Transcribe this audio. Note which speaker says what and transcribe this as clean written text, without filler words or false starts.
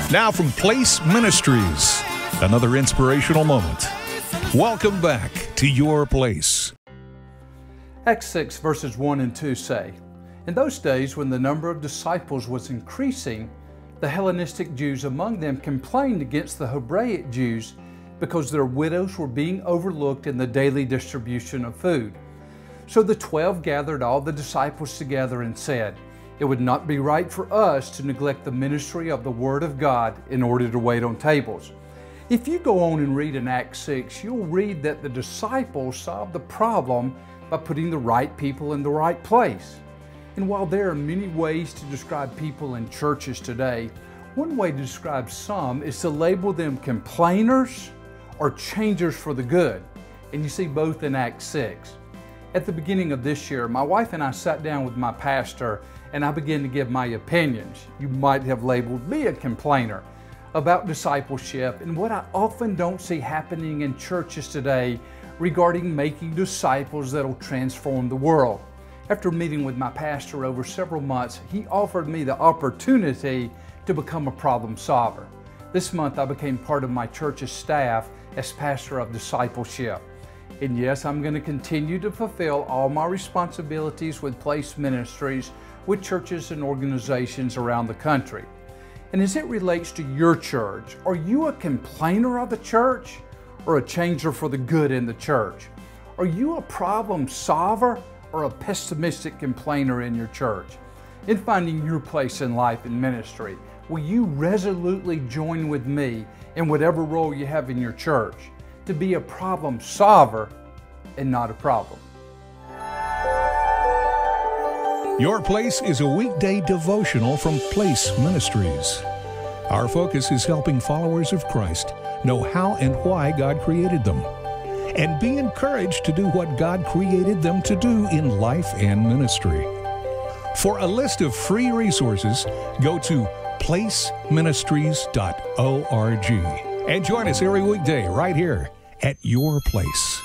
Speaker 1: Now from Place Ministries, another inspirational moment. Welcome back to Your Place.
Speaker 2: Acts 6 verses 1 and 2 say, "In those days when the number of disciples was increasing, the Hellenistic Jews among them complained against the Hebraic Jews because their widows were being overlooked in the daily distribution of food. So the 12 gathered all the disciples together and said, 'It would not be right for us to neglect the ministry of the Word of God in order to wait on tables.'" If you go on and read in Acts 6, you'll read that the disciples solved the problem by putting the right people in the right place. And while there are many ways to describe people in churches today, one way to describe some is to label them complainers or changers for the good. And you see both in Acts 6. At the beginning of this year, my wife and I sat down with my pastor and I began to give my opinions. You might have labeled me a complainer about discipleship and what I often don't see happening in churches today regarding making disciples that'll transform the world. After meeting with my pastor over several months, he offered me the opportunity to become a problem solver. This month I became part of my church's staff as pastor of discipleship. And yes, I'm going to continue to fulfill all my responsibilities with Place Ministries with churches and organizations around the country. And as it relates to your church, are you a complainer of the church or a changer for the good in the church? Are you a problem solver or a pessimistic complainer in your church? In finding your place in life and ministry, will you resolutely join with me in whatever role you have in your church to be a problem solver and not a problem?
Speaker 1: Your Place is a weekday devotional from Place Ministries. Our focus is helping followers of Christ know how and why God created them, and be encouraged to do what God created them to do in life and ministry. For a list of free resources, go to placeministries.org and join us every weekday right here at Your Place.